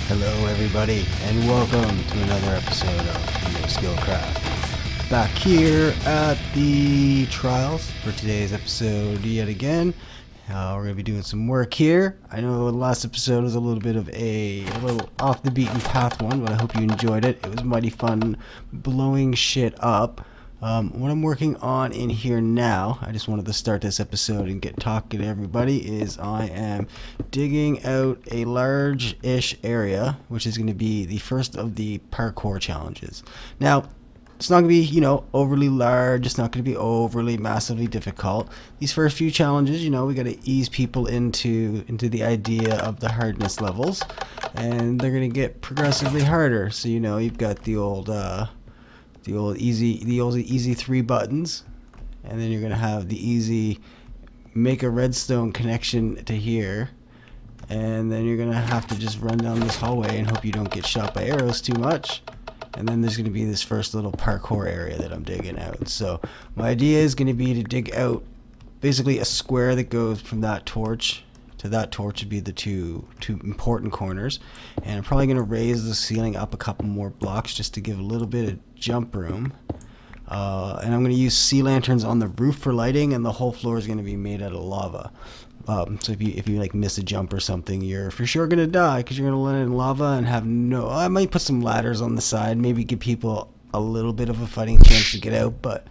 Hello everybody, and welcome to another episode of NoSkillCraft. Back here at the trials for today's episode yet again. We're going to be doing some work here. I know the last episode was a little bit of a little off the beaten path one, but I hope you enjoyed it. It was mighty fun blowing shit up. What I'm working on in here now, I just wanted to start this episode and get talking to everybody, is I am digging out a large-ish area, which is going to be the first of the parkour challenges. Now, it's not going to be, overly large. It's not going to be overly massively difficult. These first few challenges, we got to ease people into the idea of the hardness levels, and they're going to get progressively harder. So, you've got the old easy 3 buttons, and then you're gonna have the easy make a redstone connection to here, and then you're gonna have to just run down this hallway and hope you don't get shot by arrows too much. And then there's gonna be this first little parkour area that I'm digging out. So my idea is gonna be to dig out basically a square that goes from that torch to that torch would be the two important corners, and I'm probably going to raise the ceiling up a couple more blocks just to give a little bit of jump room, and I'm going to use sea lanterns on the roof for lighting, and the whole floor is going to be made out of lava. So if you like miss a jump or something, you're for sure going to die because you're going to land in lava and have no... I might put some ladders on the side, maybe give people a little bit of a fighting chance to get out, but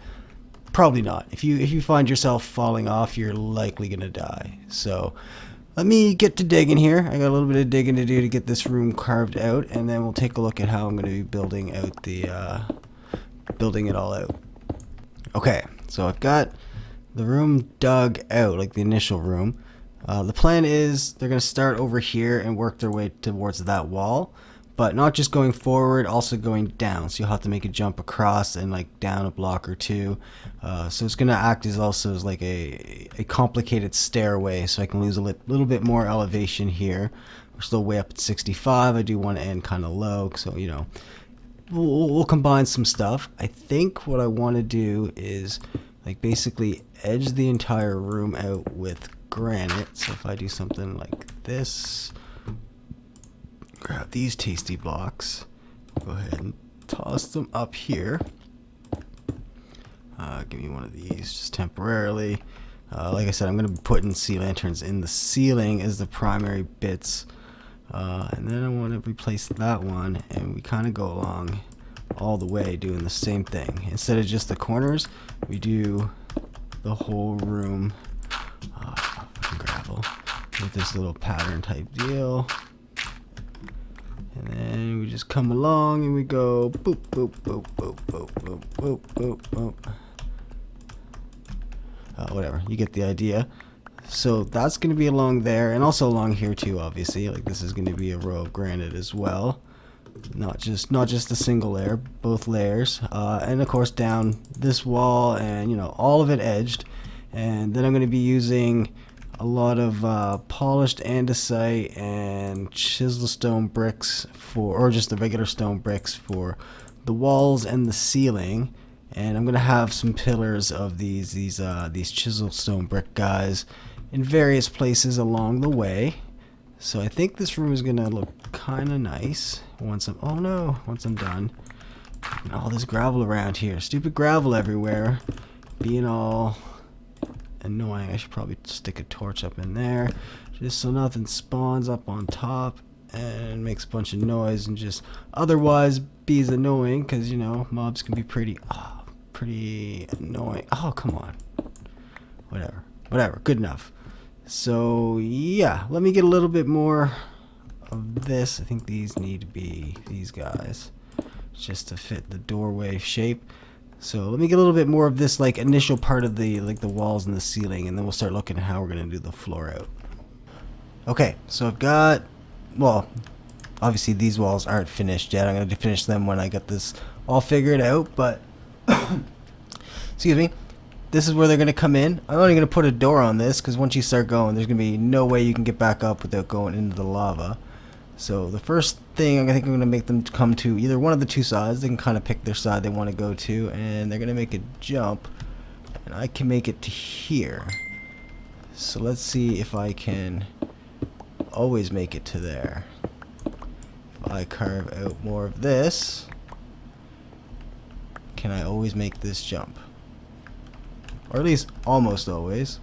probably not. If you find yourself falling off, you're likely going to die. So let me get to digging here. I got a little bit of digging to do to get this room carved out, and then we'll take a look at how I'm going to be building out building it all out. Okay, so I've got the room dug out, like the initial room. The plan is they're going to start over here and work their way towards that wall, but not just going forward, also going down. So you'll have to make a jump across and like down a block or two. So it's going to act as also as like a complicated stairway, so I can lose a little bit more elevation here. We're still way up at 65. I do want to end kind of low, so we'll combine some stuff. I think what I want to do is like basically edge the entire room out with granite. So if I do something like this, grab these tasty blocks, go ahead and toss them up here. Give me one of these just temporarily. Like I said, I'm going to be putting sea lanterns in the ceiling as the primary bits, and then I want to replace that one, and we kind of go along all the way doing the same thing. Instead of just the corners, we do the whole room. Gravel with this little pattern type deal. And then we just come along and we go boop, boop, boop, boop, boop, boop, boop, boop, boop. Whatever, you get the idea. So that's going to be along there, and also along here too, obviously. Like this is going to be a row of granite as well. Not just a single layer, both layers. And of course down this wall, and all of it edged. And then I'm going to be using a lot of polished andesite and chisel stone bricks or just the regular stone bricks for the walls and the ceiling. And I'm gonna have some pillars of these chisel stone brick guys in various places along the way. So I think this room is gonna look kind of nice once I'm done. And all this gravel around here, stupid gravel everywhere, being all annoying. I should probably stick a torch up in there just so nothing spawns up on top and makes a bunch of noise and just otherwise be as annoying, because mobs can be pretty annoying. Oh, come on. Whatever, good enough. So yeah, let me get a little bit more of this. I think these need to be these guys just to fit the doorway shape. So let me get a little bit more of this like initial part of the walls and the ceiling, and then we'll start looking at how we're going to do the floor out. Okay, so I've got, well, obviously these walls aren't finished yet. I'm going to finish them when I get this all figured out, but excuse me, this is where they're going to come in. I'm only going to put a door on this because once you start going, there's going to be no way you can get back up without going into the lava. So the first thing, I think I'm going to make them come to either one of the two sides. They can kind of pick their side they want to go to, and they're going to make a jump, and I can make it to here. So let's see if I can always make it to there. if I carve out more of this, can I always make this jump? Or at least almost always.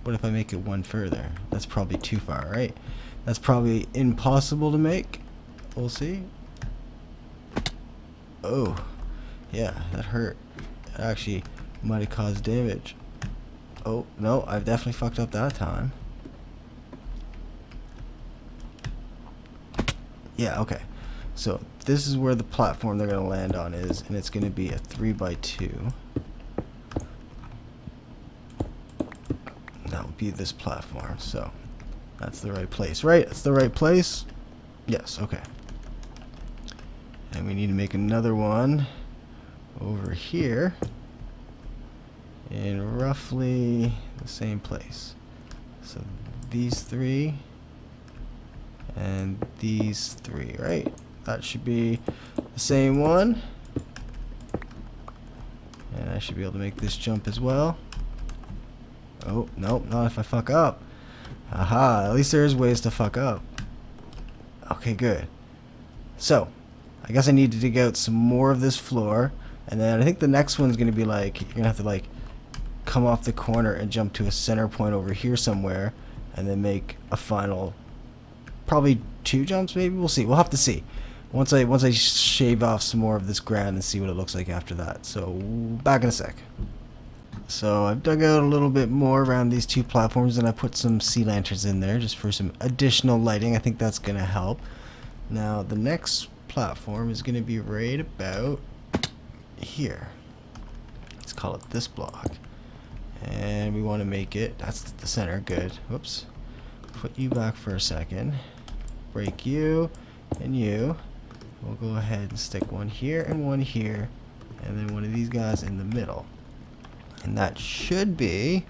What if I make it one further? That's probably too far, right? That's probably impossible to make. We'll see. Oh, yeah, that hurt. It actually might have caused damage. Oh, no, I've definitely fucked up that time. Yeah, okay. So this is where the platform they're going to land on is, and it's going to be a 3x2. That would be this platform. So that's the right place, right? That's the right place. Yes, okay. And we need to make another one over here in roughly the same place. So these three and these three, right? That should be the same one. And I should be able to make this jump as well. Oh, nope, not if I fuck up. Aha, at least there's ways to fuck up. Okay, good. So, I guess I need to dig out some more of this floor. And then I think the next one's going to be like, you're going to have to like come off the corner and jump to a center point over here somewhere. And then make a final, probably 2 jumps maybe? We'll see. We'll have to see. Once I shave off some more of this ground and see what it looks like after that. So, back in a sec. So I've dug out a little bit more around these 2 platforms, and I put some sea lanterns in there just for some additional lighting. I think that's going to help. Now the next platform is going to be right about here. Let's call it this block. And we want to make it, that's the center, good. Whoops. Put you back for a second. Break you and you. We'll go ahead and stick one here and one here, and then one of these guys in the middle. And that should be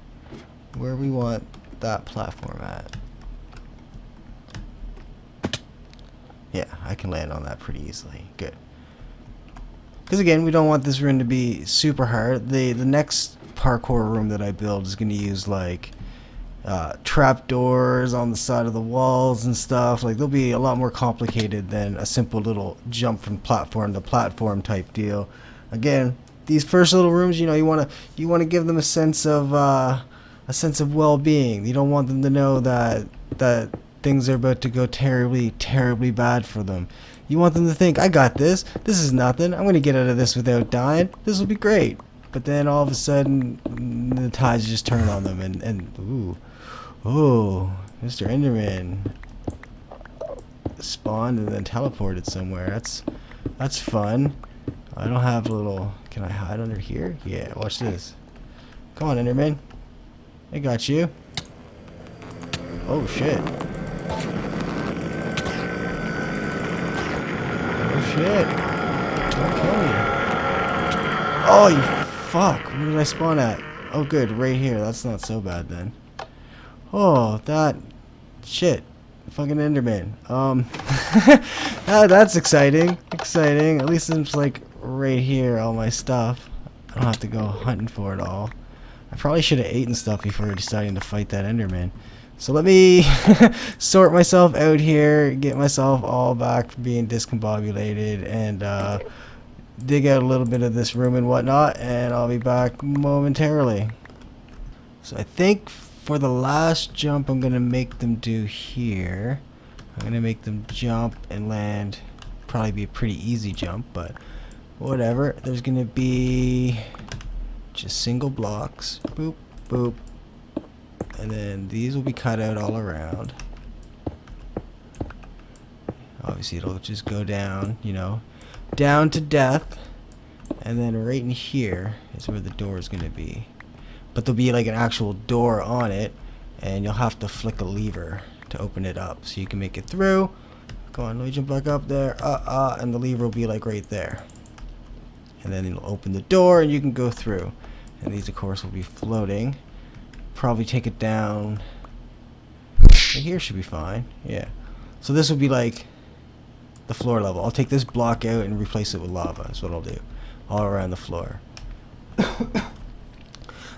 where we want that platform at. Yeah, I can land on that pretty easily. Good. Because again, we don't want this room to be super hard. The next parkour room that I build is going to use like trap doors on the side of the walls and stuff. Like they'll be a lot more complicated than a simple little jump from platform to platform type deal. Again, these first little rooms, you know, you want to give them a sense of well-being. You don't want them to know that things are about to go terribly, terribly bad for them. You want them to think, I got this. This is nothing. I'm going to get out of this without dying. This will be great. But then all of a sudden, the tides just turn on them, and ooh, oh, Mr. Enderman spawned and then teleported somewhere. That's fun. I don't have a little. Can I hide under here? Yeah, watch this. Come on, Enderman. I got you. Oh shit. Oh shit. Don't kill me. Oh, you fuck. Where did I spawn at? Oh good, right here. That's not so bad then. Oh, that shit. Fucking Enderman. That's exciting. Exciting. At least it's like right here, all my stuff. I don't have to go hunting for it all. I probably should have eaten stuff before deciding to fight that Enderman. So let me sort myself out here, get myself all back from being discombobulated, and dig out a little bit of this room and whatnot, and I'll be back momentarily. So I think for the last jump I'm going to make them do here. I'm going to make them jump and land. Probably be a pretty easy jump, but whatever. There's going to be just single blocks. Boop, boop. And then these will be cut out all around. Obviously it'll just go down, you know, down to death. And then right in here is where the door is going to be. But there'll be like an actual door on it, and you'll have to flick a lever to open it up so you can make it through. Go on, let me jump back up there. And the lever will be like right there. And then it'll open the door and you can go through. And these of course will be floating. Probably take it down. Right here should be fine. Yeah. So this will be like the floor level. I'll take this block out and replace it with lava. That's what I'll do. All around the floor.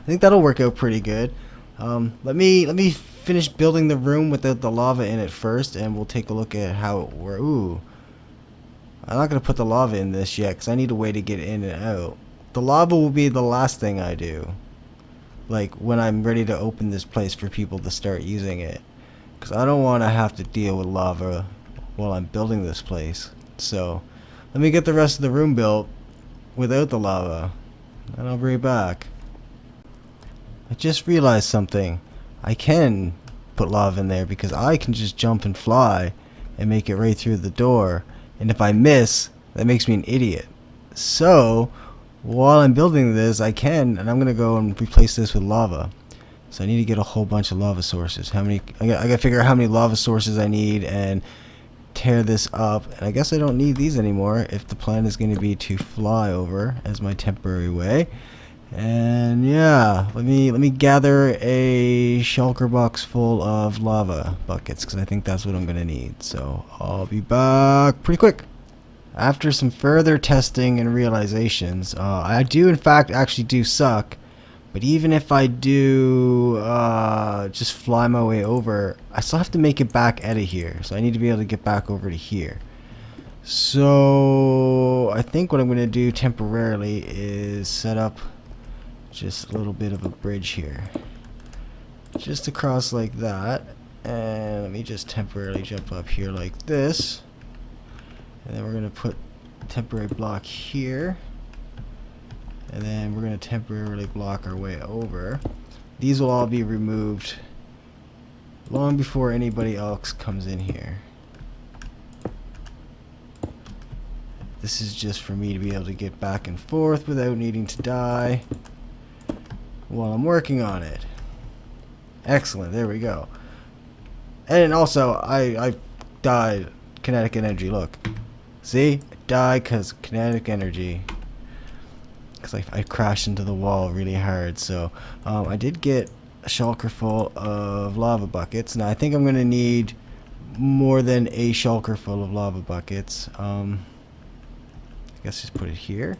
I think that'll work out pretty good. Let me finish building the room without the lava in it first, and we'll take a look at how it works. Ooh, I'm not gonna put the lava in this yet because I need a way to get in and out. The lava will be the last thing I do, like when I'm ready to open this place for people to start using it, because I don't want to have to deal with lava while I'm building this place. So let me get the rest of the room built without the lava, and I'll bring it back. I just realized something. I can put lava in there because I can just jump and fly and make it right through the door. And if I miss, that makes me an idiot. So while I'm building this, I can, and I'm gonna go and replace this with lava. So I need to get a whole bunch of lava sources. How many? I gotta figure out how many lava sources I need and tear this up. And I guess I don't need these anymore if the plan is gonna be to fly over as my temporary way. And yeah, let me gather a shulker box full of lava buckets because I think that's what I'm gonna need. So I'll be back pretty quick. After some further testing and realizations, I do in fact actually do suck. But even if I do just fly my way over, I still have to make it back out of here. So I need to be able to get back over to here. So I think what I'm gonna do temporarily is set up just a little bit of a bridge here, just across like that, and let me just temporarily jump up here like this, and then we're gonna put a temporary block here, and then we're gonna temporarily block our way over. These will all be removed long before anybody else comes in here. This is just for me to be able to get back and forth without needing to die while I'm working on it. Excellent, there we go. And also, I died kinetic energy, look. See? I died because kinetic energy. Because I crashed into the wall really hard. So, I did get a shulker full of lava buckets. Now, I think I'm going to need more than a shulker full of lava buckets. I guess just put it here.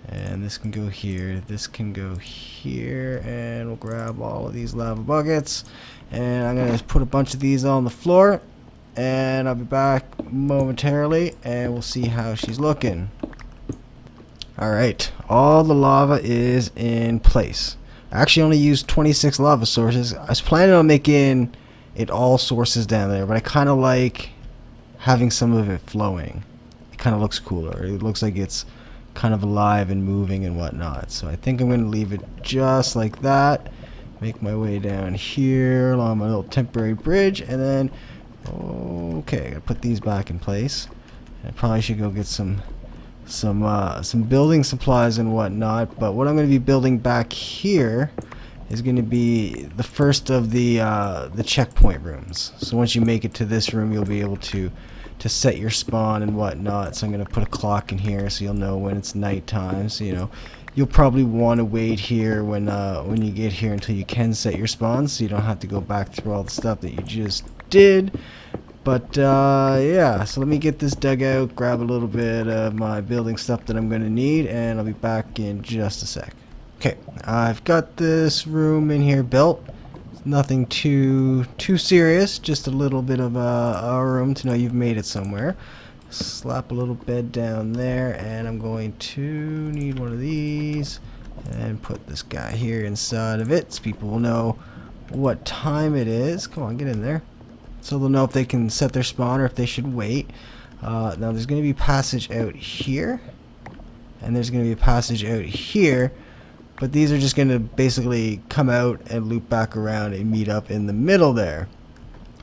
And this can go here, this can go here, and we'll grab all of these lava buckets, and I'm gonna put a bunch of these on the floor, and I'll be back momentarily and we'll see how she's looking. Alright, all the lava is in place. I actually only used 26 lava sources. I was planning on making it all sources down there, but I kind of like having some of it flowing. It kind of looks cooler. It looks like it's kind of alive and moving and whatnot. So I think I'm going to leave it just like that. Make my way down here along my little temporary bridge, and then okay, I gotta put these back in place. I probably should go get some building supplies and whatnot. But what I'm going to be building back here is going to be the first of the checkpoint rooms. So once you make it to this room, you'll be able to set your spawn and whatnot. So I'm going to put a clock in here so you'll know when it's nighttime. So you'll probably want to wait here when you get here until you can set your spawn, so you don't have to go back through all the stuff that you just did. But yeah, so let me get this dug out, grab a little bit of my building stuff that I'm going to need, and I'll be back in just a sec. Okay, I've got this room in here built. Nothing too serious, just a little bit of a room to know you've made it somewhere. Slap a little bed down there, and I'm going to need one of these and put this guy here inside of it so people will know what time it is. Come on, get in there. So they'll know if they can set their spawn or if they should wait. Now there's going to be passage out here, and there's going to be a passage out here. But these are just going to basically come out and loop back around and meet up in the middle there,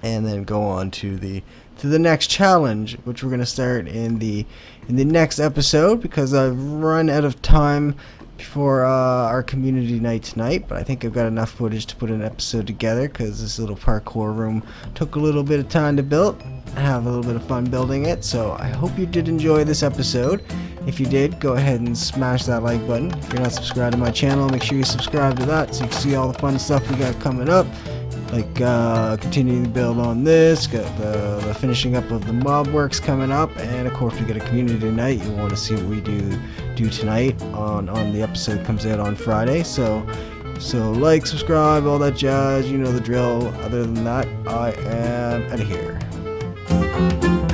and then go on to the next challenge, which we're going to start in the next episode, because I've run out of time before our community night tonight. But I think I've got enough footage to put an episode together, because this little parkour room took a little bit of time to build. I have a little bit of fun building it, so I hope you did enjoy this episode. If you did, go ahead and smash that like button. If you're not subscribed to my channel, make sure you subscribe to that so you can see all the fun stuff we got coming up, like continuing to build on this, got the finishing up of the mob works coming up, and of course we got a community night. You'll want to see what we do tonight on the episode comes out on Friday. So So like, subscribe, all that jazz, you know the drill. Other than that, I am out of here.